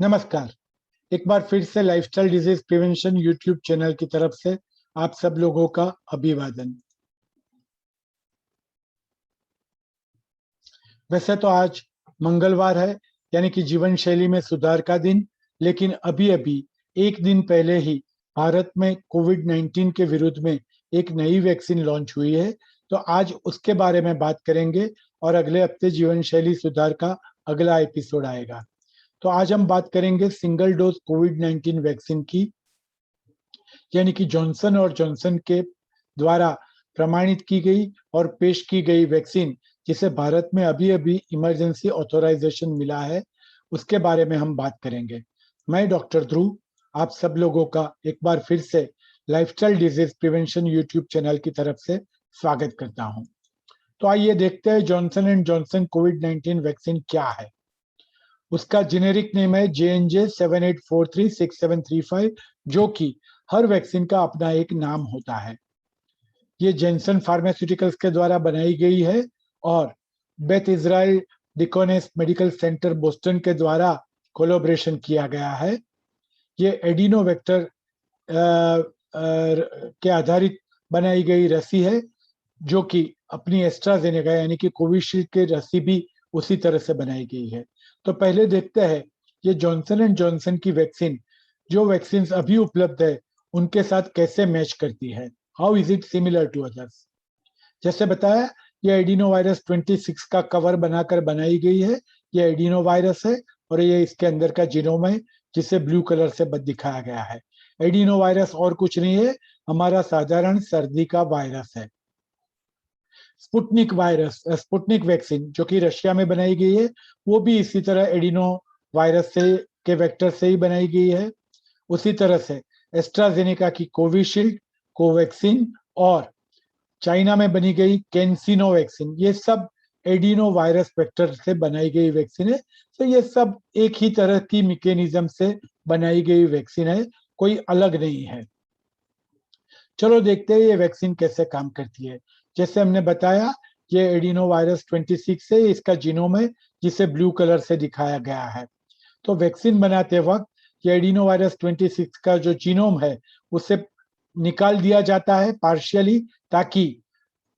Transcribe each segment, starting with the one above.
नमस्कार। एक बार फिर से lifestyle disease prevention YouTube channel की तरफ से आप सब लोगों का अभिवादन। वैसे तो आज मंगलवार है, यानी कि जीवन शैली में सुधार का दिन, लेकिन अभी-अभी एक दिन पहले ही भारत में कोविड-19 के विरुद्ध में एक नई वैक्सीन लॉन्च हुई है। तो आज उसके बारे में बात करेंगे और अगले हफ्ते जीवन शैली सुधार का अगला एपिसोड आएगा। तो आज हम बात करेंगे सिंगल डोज कोविड-19 वैक्सीन की, यानी कि जॉनसन और जॉनसन के द्वारा प्रमाणित की गई और पेश की गई वैक्सीन, जिसे भारत में अभी-अभी इमरजेंसी ऑथराइजेशन मिला है, उसके बारे में हम बात करेंगे। मैं डॉक्टर ध्रुव आप सब लोगों का एक बार फिर से lifestyle disease prevention YouTube channel की तरफ से स्वागत करता हूं। तो आइए देखते हैं Johnson and Johnson covid vaccine क्या है। उसका जेनेरिक नेम है JNJ78436735, जो कि हर वैक्सीन का अपना एक नाम होता है। ये जेनसन फार्मास्यूटिकल्स के द्वारा बनाई गई है और Beth Israel Deaconess Medical Center Boston के द्वारा कोलैबोरेशन किया गया है। ये एडिनो वेक्टर के आधारित बनाई गई रसी है, जो कि अपनी एस्ट्राजेनेका यानी कि कोविशील्ड की रसी भी उसी तरह से बनाई गई है। तो पहले देखते हैं ये जॉनसन एंड जॉनसन की वैक्सीन, जो वैक्सीन अभी उपलब्ध है, उनके साथ कैसे मैच करती है। How is it similar to others. जैसे बताया, ये एडिनो वायरस 26 का कवर बनाकर बनाई गई है। ये एडिनो वायरस है और ये इसके अंदर का जीनोम है, जिसे ब्लू कलर से दिखाया गया है। एडिनो वायरस और कुछ नहीं है, हमारा साधारण सर्दी का वायरस है। स्पुतनिक वैक्सीन जो कि रशिया में बनाई गई है, वो भी इसी तरह एडिनो वायरस से के वेक्टर से ही बनाई गई है। उसी तरह से एस्ट्राजेनेका की कोविशील्ड, कोवैक्सीन और चाइना में बनी गई कैंसिनो वैक्सीन, ये सब एडिनो वायरस वेक्टर से बनाई गई वैक्सीन है। तो ये सब एक ही तरह की मैकेनिज्म से बनाई गई वैक्सीन है, कोई अलग नहीं है। चलो देखते हैं ये वैक्सीन कैसे काम करती है। जैसे हमने बताया, ये एडिनो वायरस 26 है, इसका जीनोम है, जिसे ब्लू कलर से दिखाया गया है। तो वैक्सीन बनाते वक्त ये एडिनो वायरस 26 का जो जीनोम है, उसे निकाल दिया जाता है पार्शियली, ताकि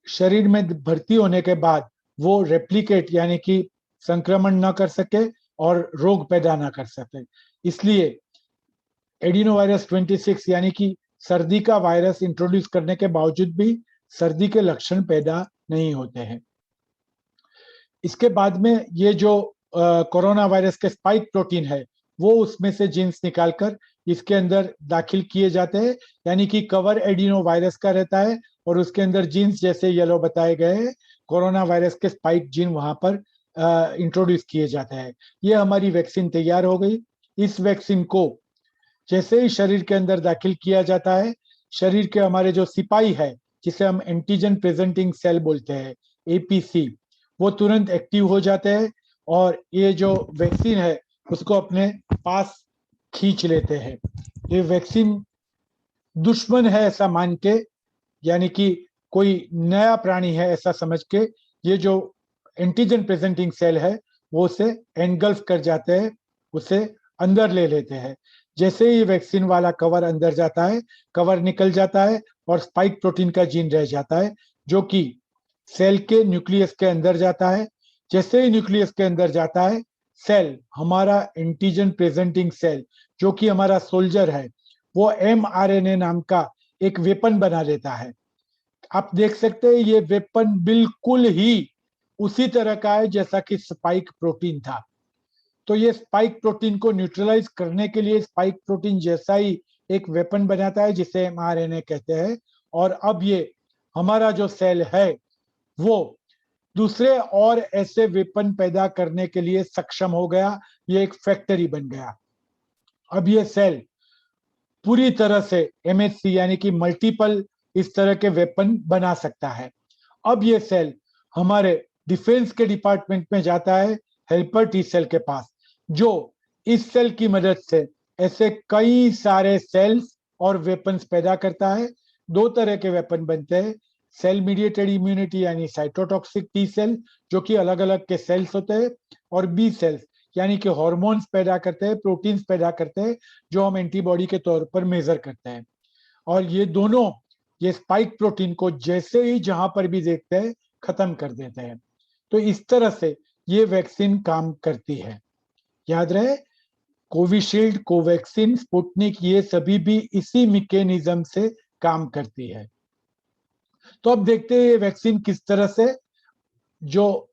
शरीर में भर्ती होने के बाद वो रेप्लिकेट यानी कि संक्रमण न कर सके और रोग पैदा ना कर सके। इसलिए एडिनो वायरस 26 यानी कि सर्दी का वायरस इंट्रोड्यूस करने के बावजूद भी सर्दी के लक्षण पैदा नहीं होते हैं। इसके बाद में ये जो कोरोना वायरस के स्पाइक प्रोटीन है, वो उसमें से जीन्स निकालकर इसके अंदर दाखिल किए जाते हैं, यानी कि कवर एडिनो वायरस का रहता है और उसके अंदर जीन्स जैसे येलो बताए गए हैं, कोरोना वायरस के स्पाइक जीन वहां पर इंट्रोड्यूस किए जाते हैं। ये हमारी वैक्सीन तैयार हो गई। इस वैक्सीन को जैसे ही शरीर के अंदर दाखिल किया जाता है, शरीर के हमारे जो सिपाही है, जिसे हम एंटीजन प्रेजेंटिंग सेल बोलते हैं, एपीसी, वो तुरंत एक्टिव हो जाते हैं और ये जो वैक्सीन है उसको अपने पास खींच लेते हैं। ये वैक्सीन दुश्मन है ऐसा मान के, यानी कि कोई नया प्राणी है ऐसा समझ के, ये जो एंटीजन प्रेजेंटिंग सेल है वो उसे एनगल्फ कर जाते हैं, उसे अंदर ले लेते हैं। जैसे ही वैक्सीन वाला कवर अंदर जाता है, कवर निकल जाता है और स्पाइक प्रोटीन का जीन रह जाता है, जो कि सेल के न्यूक्लियस के अंदर जाता है। जैसे ही न्यूक्लियस के अंदर जाता है, सेल हमारा एंटीजन प्रेजेंटिंग सेल, जो कि हमारा सोल्जर है, वो mRNA नाम का एक वेपन बना लेता है। आप देख सकते हैं ये वेपन बिल्कुल ही उसी तरह का है जैसा कि स्पाइक प्रोटीन था। तो ये स्पाइक प्रोटीन को न्यूट्रलाइज करने के लिए स्पाइक प्रोटीन जैसा ही एक वेपन बनाता है, जिसे mRNA कहते हैं। और अब ये हमारा जो सेल है वो दूसरे और ऐसे वेपन पैदा करने के लिए सक्षम हो गया। ये एक फैक्ट्री बन गया। अब ये सेल पूरी तरह से MHC यानी कि मल्टीपल इस तरह के वेपन बना सकता है। अब ये सेल हमारे डिफेंस के डिपार्टमेंट में जाता है, हेल्पर टी सेल के पास, जो इस सेल की मदद से ऐसे कई सारे सेल्स और वेपन्स पैदा करता है। दो तरह के वेपन बनते हैं, सेल मीडिएटेड इम्यूनिटी यानी साइटोटॉक्सिक टी सेल, जो कि अलग अलग के सेल्स होते हैं, और बी सेल्स यानी कि हार्मोन्स पैदा करते हैं, प्रोटीन्स पैदा करते हैं, जो हम एंटीबॉडी के तौर पर मेजर करते हैं। और ये दोनों, ये स्पाइक प्रोटीन को जैसे ही जहां पर भी देखते हैं खत्म कर देते हैं। तो इस तरह से ये वैक्सीन काम करती है। याद रहे, कोविशील्ड, कोवैक्सीन, स्पुतनिक, ये सभी भी इसी मैकेनिज्म से काम करती है। तो अब देखते हैं ये वैक्सीन किस तरह से जो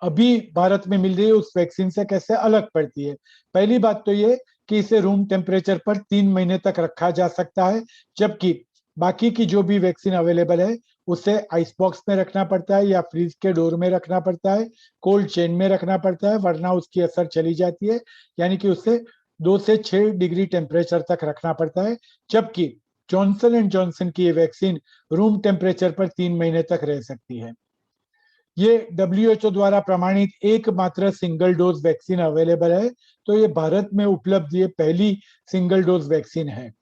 अभी भारत में मिल रही है उस वैक्सीन से कैसे अलग पड़ती है। पहली बात तो ये कि इसे रूम टेम्परेचर पर 3 महीने तक रखा जा सकता है, जबकि बाकी की जो भी वैक्सीन अवेलेबल है उसे आइस बॉक्स में रखना पड़ता है या फ्रीज के डोर में रखना पड़ता है, कोल्ड चेन में रखना पड़ता है, वरना उसकी असर चली जाती है। यानी कि उसे 2 से 6 डिग्री टेम्परेचर तक रखना पड़ता है, जबकि जॉनसन एंड जॉनसन की ये वैक्सीन रूम टेम्परेचर पर 3 महीने तक रह सकती है। ये WHO द्वारा प्रमाणित एकमात्र सिंगल डोज वैक्सीन अवेलेबल है, तो ये भारत में उपलब्ध ये पहली सिंगल डोज वैक्सीन है।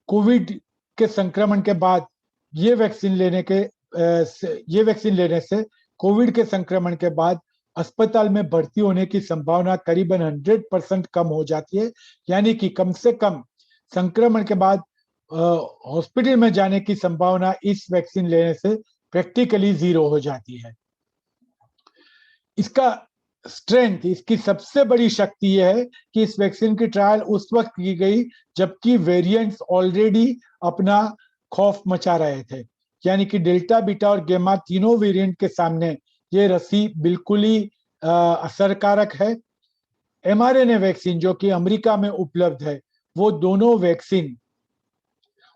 कोविड के संक्रमण के बाद ये वैक्सीन लेने से कोविड के संक्रमण के बाद अस्पताल में भर्ती होने की संभावना करीबन 100% कम हो जाती है। यानी कि कम से कम संक्रमण के बाद हॉस्पिटल में जाने की संभावना इस वैक्सीन लेने से प्रैक्टिकली 0 हो जाती है। इसका स्ट्रेंथ, इसकी सबसे बड़ी शक्ति यह है कि इस वैक्सीन की ट्रायल उस वक्त की गई जबकि वेरिएंट्स ऑलरेडी अपना खौफ मचा रहे थे। यानी कि डेल्टा, बीटा और गेमा तीनों वेरिएंट के सामने ये रसी बिल्कुल ही असरकारक है। mRNA वैक्सीन जो कि अमेरिका में उपलब्ध है, वो दोनों वैक्सीन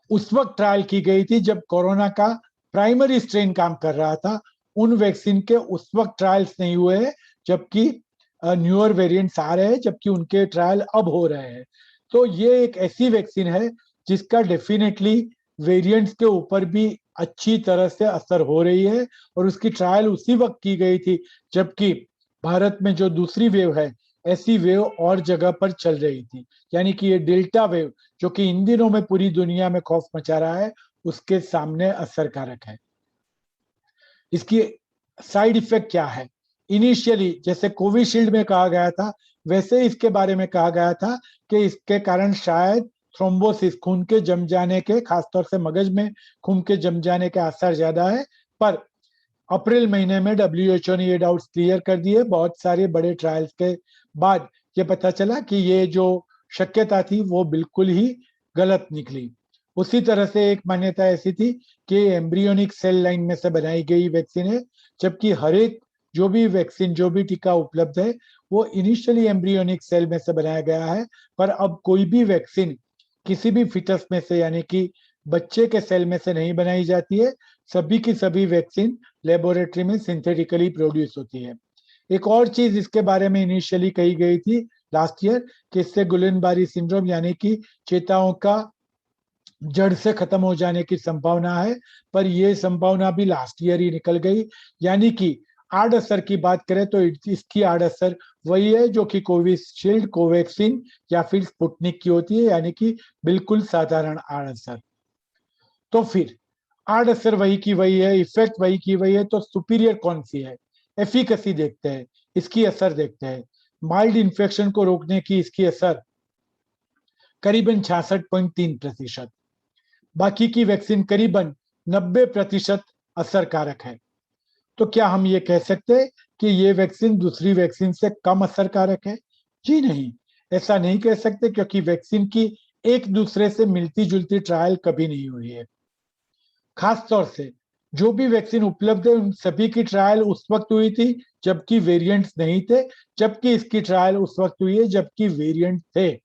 उस वक्त ट्रायल की गई थी जब कोरोना का प्राइमरी स्ट्रेन काम कर रहा था। उन वैक्सीन के उस वक्त ट्रायल्स नहीं हुए हैं, जबकि न्यूअर वेरिएंट्स आ रहे हैं, जबकि उनके ट्रायल अब हो रहे हैं। तो ये एक ऐसी वैक्सीन है जिसका डेफिनेटली वेरिएंट्स के ऊपर भी अच्छी तरह से असर हो रही है, और उसकी ट्रायल उसी वक्त की गई थी जबकि भारत में जो दूसरी वेव है, ऐसी वेव और जगह पर चल रही थी। यानी कि ये डेल्टा वेव जो कि इन दिनों में पूरी दुनिया में खौफ मचा रहा है, उसके सामने असरकारक है। इसकी साइड इफेक्ट क्या है? इनिशियली जैसे कोविशील्ड में कहा गया था, वैसे इसके बारे में कहा गया था कि इसके कारण शायद थ्रोम्बोसिस, खून के जम जाने के, खासतौर से मगज में खून के जम जाने के असर ज्यादा है। पर अप्रैल महीने में WHO ने ये डाउट्स क्लियर कर दिए। बहुत सारे बड़े ट्रायल्स के बाद ये पता चला कि ये जो शक्यता थी वो बिल्कुल ही गलत निकली। उसी तरह से एक मान्यता ऐसी थी कि एम्ब्रियोनिक सेल लाइन में से बनाई गई वैक्सीन है, जबकि हर एक जो भी वैक्सीन, जो भी टीका उपलब्ध है, वो इनिशियली एम्ब्रियोनिक सेल में से बनाया गया है। पर अब कोई भी वैक्सीन किसी भी फिटस में से, यानी कि बच्चे के सेल में से नहीं बनाई जाती है। सभी की सभी वैक्सीन लेबोरेटरी में सिंथेटिकली प्रोड्यूस होती है। एक और चीज इसके बारे में इनिशियली कही गई थी लास्ट ईयर कि इससे गुलेनबारी सिंड्रोम यानी कि चेताओं का जड़ से खत्म हो जाने की संभावना है, पर यह संभावना भी लास्ट ईयर ही निकल गई। यानी कि आड़ असर की बात करें तो इसकी आड़ असर वही है जो कि कोविशील्ड, कोवैक्सीन या फिर स्पुतनिक की होती है, यानी कि बिल्कुल साधारण आड़ असर। तो फिर आड़ असर वही की वही है, इफेक्ट वही की वही है, तो सुपीरियर कौन सी है? एफिकेसी देखते हैं, इसकी असर देखते हैं। माइल्ड इन्फेक्शन को रोकने की इसकी असर करीबन 66.3%, बाकी की वैक्सीन करीबन 90% असरकारक है। तो क्या हम ये कह सकते हैं कि ये वैक्सीन दूसरी वैक्सीन से कम असरकारक है? जी नहीं, ऐसा नहीं कह सकते, क्योंकि वैक्सीन की एक दूसरे से मिलती जुलती ट्रायल कभी नहीं हुई है। खास तौर से जो भी वैक्सीन उपलब्ध है उन सभी की ट्रायल उस वक्त हुई थी जबकि वेरिएंट्स नहीं थे, जबकि इसकी ट्रायल उस वक्त हुई है जबकि वेरिएंट थे।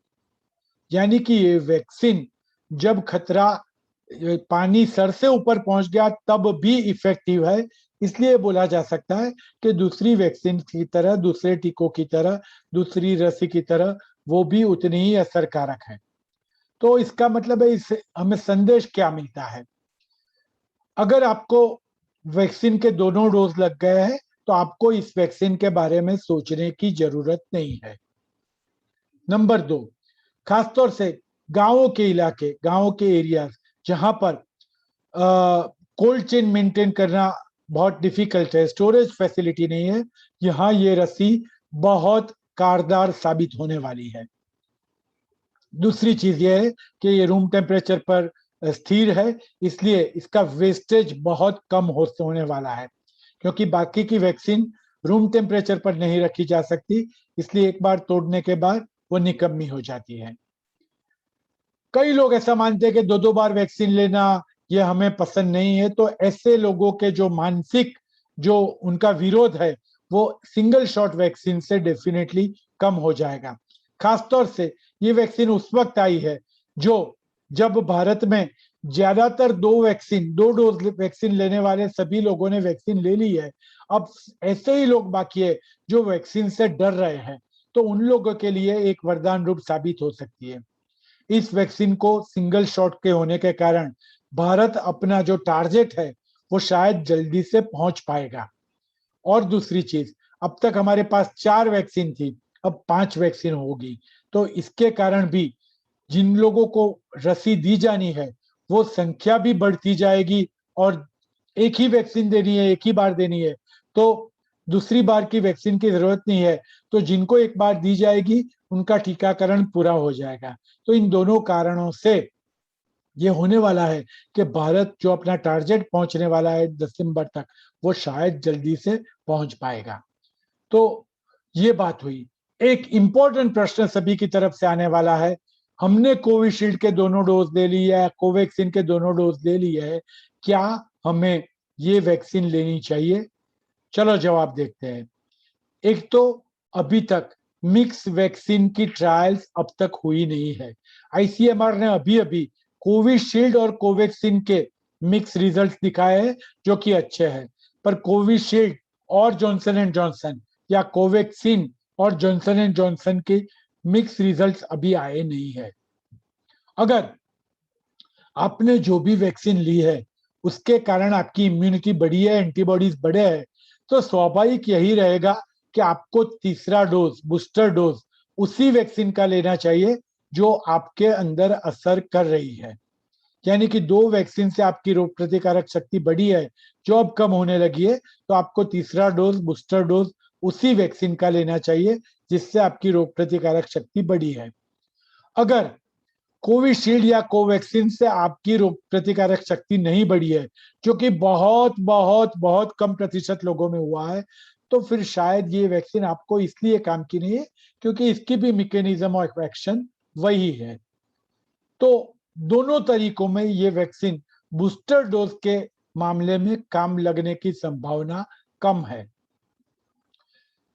यानी कि ये वैक्सीन जब खतरा पानी सर से ऊपर पहुंच गया तब भी इफेक्टिव है। इसलिए बोला जा सकता है कि दूसरी वैक्सीन की तरह, दूसरे टीकों की तरह, दूसरी रसी की तरह वो भी उतनी ही असरकारक है। तो इसका मतलब है, इससे हमें संदेश क्या मिलता है? अगर आपको वैक्सीन के दोनों डोज लग गए हैं तो आपको इस वैक्सीन के बारे में सोचने की जरूरत नहीं है। नंबर 2, खासतौर से गांवों के इलाके, गांवों के एरियाज जहां पर कोल्ड चेन मेंटेन करना बहुत डिफिकल्ट है, स्टोरेज फैसिलिटी नहीं है, यहाँ ये रसी बहुत कारगर साबित होने वाली है। दूसरी चीज ये है कि ये रूम टेम्परेचर पर स्थिर है, इसलिए इसका वेस्टेज बहुत कम होने वाला है, क्योंकि बाकी की वैक्सीन रूम टेम्परेचर पर नहीं रखी जा सकती, इसलिए एक बार तोड़ने के बाद वो निकम्मी हो जाती है। कई लोग ऐसा मानते हैं कि दो दो बार वैक्सीन लेना ये हमें पसंद नहीं है, तो ऐसे लोगों के जो मानसिक जो उनका विरोध है वो सिंगल शॉट वैक्सीन से डेफिनेटली कम हो जाएगा। खासतौर से ये वैक्सीन उस वक्त आई है जो जब भारत में ज्यादातर दो डोज वैक्सीन लेने वाले सभी लोगों ने वैक्सीन ले ली है। अब ऐसे ही लोग बाकी है जो वैक्सीन से डर रहे हैं, तो उन लोगों के लिए एक वरदान रूप साबित हो सकती है। इस वैक्सीन को सिंगल शॉट के होने के कारण भारत अपना जो टारगेट है वो शायद जल्दी से पहुंच पाएगा। और दूसरी चीज, अब तक हमारे पास 4 वैक्सीन थी, अब 5 वैक्सीन होगी, तो इसके कारण भी जिन लोगों को रसी दी जानी है वो संख्या भी बढ़ती जाएगी, और एक ही वैक्सीन देनी है, एक ही बार देनी है, तो दूसरी बार की वैक्सीन की जरूरत नहीं है, तो जिनको एक बार दी जाएगी उनका टीकाकरण पूरा हो जाएगा। तो इन दोनों कारणों से ये होने वाला है कि भारत जो अपना टारगेट पहुंचने वाला है दिसंबर तक, वो शायद जल्दी से पहुंच पाएगा। तो ये बात हुई। एक इंपॉर्टेंट प्रश्न सभी की तरफ से आने वाला है, हमने कोविशील्ड के दोनों डोज ले लिए है, कोवैक्सीन के दोनों डोज ले लिए है, क्या हमें ये वैक्सीन लेनी चाहिए? चलो जवाब देखते हैं। एक तो अभी तक मिक्स वैक्सीन की ट्रायल्स अब तक हुई नहीं है। आईसीएमआर ने अभी अभी कोविशील्ड और कोवैक्सीन के मिक्स रिजल्ट्स दिखाए हैं जो कि अच्छे हैं, पर कोविशील्ड और जॉनसन एंड जॉनसन या कोवैक्सीन और जॉनसन एंड जॉनसन के मिक्स रिजल्ट्स अभी आए नहीं है। अगर आपने जो भी वैक्सीन ली है उसके कारण आपकी इम्यूनिटी बढ़ी है, एंटीबॉडीज बढ़े हैं, तो स्वाभाविक यही रहेगा कि आपको तीसरा डोज, बूस्टर डोज उसी वैक्सीन का लेना चाहिए जो आपके अंदर असर कर रही है। यानी कि 2 वैक्सीन से आपकी रोग प्रतिकारक शक्ति बढ़ी है जो अब कम होने लगी है, तो आपको तीसरा डोज, बूस्टर डोज उसी वैक्सीन का लेना चाहिए जिससे आपकी रोग प्रतिकारक शक्ति बढ़ी है। अगर कोविशील्ड या कोवैक्सीन से आपकी रोग प्रतिकारक शक्ति नहीं बढ़ी है, जो कि बहुत बहुत बहुत कम प्रतिशत लोगों में हुआ है, तो फिर शायद ये वैक्सीन आपको इसलिए काम की नहीं है क्योंकि इसकी भी मैकेनिज्म ऑफ एक्शन वही है। तो दोनों तरीकों में ये वैक्सीन बूस्टर डोज के मामले में काम लगने की संभावना कम है।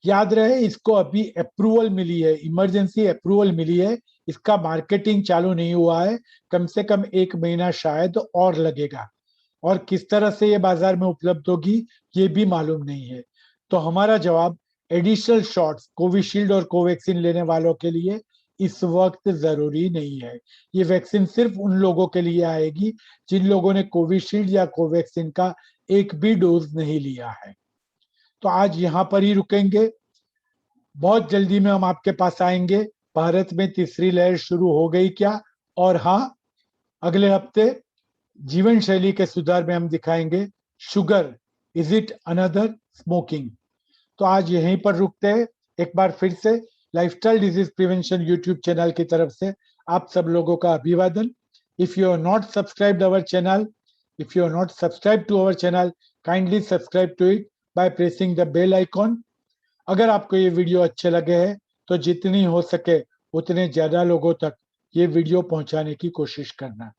याद रहे, इसको अभी अप्रूवल मिली है, इमरजेंसी अप्रूवल मिली है, इसका मार्केटिंग चालू नहीं हुआ है, कम से कम 1 महीना शायद और लगेगा, और किस तरह से ये बाजार में उपलब्ध होगी ये भी मालूम नहीं है। तो हमारा जवाब, एडिशनल शॉट्स कोविशील्ड और कोवैक्सीन लेने वालों के लिए इस वक्त जरूरी नहीं है। ये वैक्सीन सिर्फ उन लोगों के लिए आएगी जिन लोगों ने कोविशील्ड या कोवैक्सीन का एक भी डोज नहीं लिया है। तो आज यहाँ पर ही रुकेंगे, बहुत जल्दी में हम आपके पास आएंगे। भारत में तीसरी लहर शुरू हो गई क्या? और हाँ, अगले हफ्ते जीवन शैली के सुधार में हम दिखाएंगे sugar, is it another smoking. तो आज यहीं पर रुकते हैं। एक बार फिर से lifestyle disease prevention YouTube channel की तरफ से आप सब लोगों का अभिवादन। If you are not subscribed our channel, if you are not subscribe to our channel, kindly subscribe to it by pressing the bell icon. अगर आपको ये वीडियो अच्छे लगे हैं तो जितनी हो सके उतने ज्यादा लोगों तक ये वीडियो पहुंचाने की कोशिश करना।